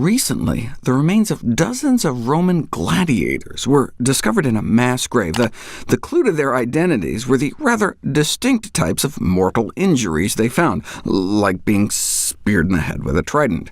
Recently, the remains of dozens of Roman gladiators were discovered in a mass grave. The clue to their identities were the rather distinct types of mortal injuries they found, like being speared in the head with a trident.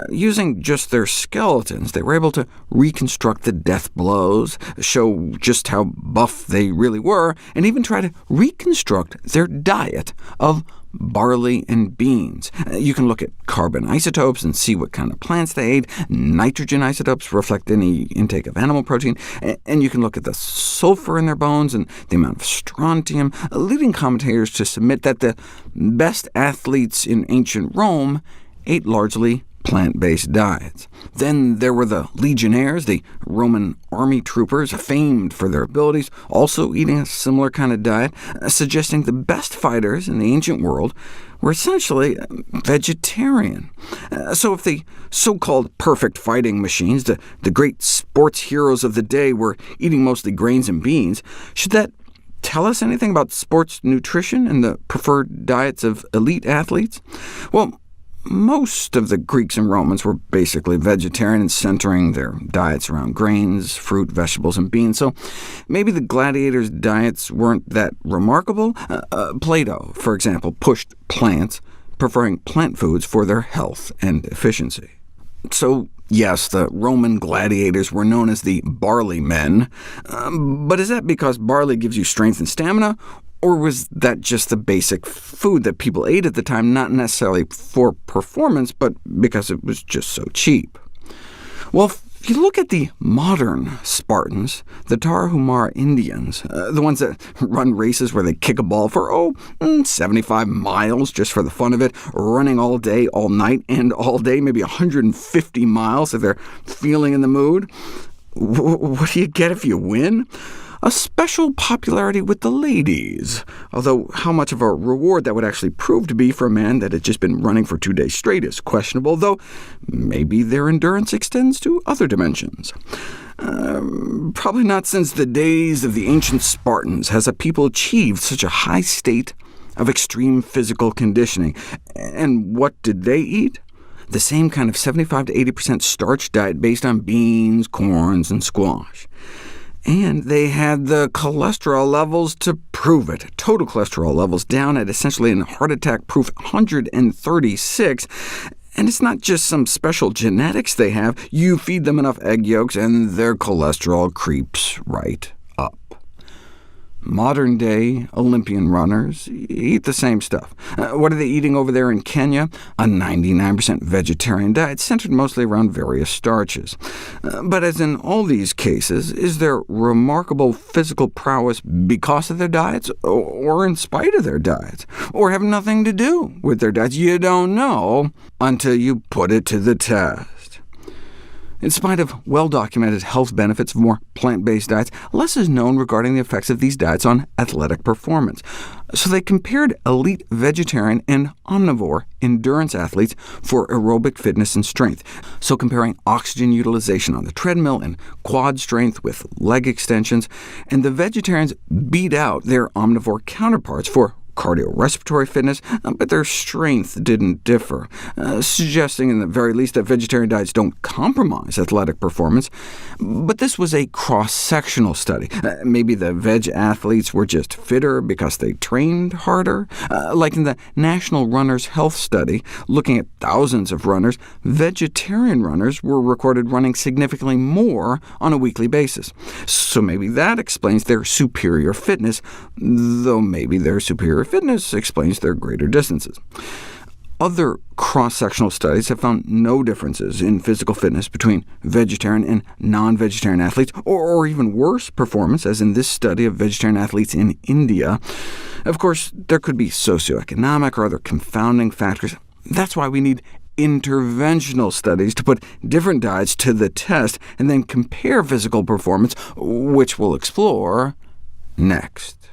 Using just their skeletons, they were able to reconstruct the death blows, show just how buff they really were, and even try to reconstruct their diet of barley and beans. You can look at carbon isotopes and see what kind of plants they ate. Nitrogen isotopes reflect any intake of animal protein, and you can look at the sulfur in their bones and the amount of strontium, leading commentators to submit that the best athletes in ancient Rome ate largely plant-based diets. Then there were the legionnaires, the Roman army troopers, famed for their abilities, also eating a similar kind of diet, suggesting the best fighters in the ancient world were essentially vegetarian. So if the so-called perfect fighting machines, the great sports heroes of the day, were eating mostly grains and beans, should that tell us anything about sports nutrition and the preferred diets of elite athletes? Well, most of the Greeks and Romans were basically vegetarian and centering their diets around grains, fruit, vegetables, and beans, so maybe the gladiators' diets weren't that remarkable. Plato, for example, pushed plants, preferring plant foods for their health and efficiency. So yes, the Roman gladiators were known as the barley men, but is that because barley gives you strength and stamina, or was that just the basic food that people ate at the time, not necessarily for performance, but because it was just so cheap? Well, if you look at the modern Spartans, the Tarahumara Indians, the ones that run races where they kick a ball for, 75 miles just for the fun of it, running all day, all night, and all day, maybe 150 miles if they're feeling in the mood, what do you get if you win? A special popularity with the ladies, although how much of a reward that would actually prove to be for a man that had just been running for 2 days straight is questionable, though maybe their endurance extends to other dimensions. Probably not since the days of the ancient Spartans has a people achieved such a high state of extreme physical conditioning. And what did they eat? The same kind of 75 to 80% starch diet based on beans, corns, and squash. And they had the cholesterol levels to prove it. Total cholesterol levels down at essentially a heart attack-proof 136. And it's not just some special genetics they have. You feed them enough egg yolks, and their cholesterol creeps right up. Modern-day Olympian runners eat the same stuff. What are they eating over there in Kenya? A 99% vegetarian diet centered mostly around various starches. But as in all these cases, is their remarkable physical prowess because of their diets, or in spite of their diets, or have nothing to do with their diets? You don't know until you put it to the test. In spite of well-documented health benefits of more plant-based diets, less is known regarding the effects of these diets on athletic performance. So they compared elite vegetarian and omnivore endurance athletes for aerobic fitness and strength, so comparing oxygen utilization on the treadmill and quad strength with leg extensions, and the vegetarians beat out their omnivore counterparts for cardiorespiratory fitness, but their strength didn't differ, suggesting in the very least that vegetarian diets don't compromise athletic performance. But this was a cross-sectional study. Maybe the veg athletes were just fitter because they trained harder. Like in the National Runners Health Study, looking at thousands of runners, vegetarian runners were recorded running significantly more on a weekly basis. So maybe that explains their superior fitness, though maybe their superior fitness explains their greater distances. Other cross-sectional studies have found no differences in physical fitness between vegetarian and non-vegetarian athletes, or even worse performance, as in this study of vegetarian athletes in India. Of course, there could be socioeconomic or other confounding factors. That's why we need interventional studies to put different diets to the test and then compare physical performance, which we'll explore next.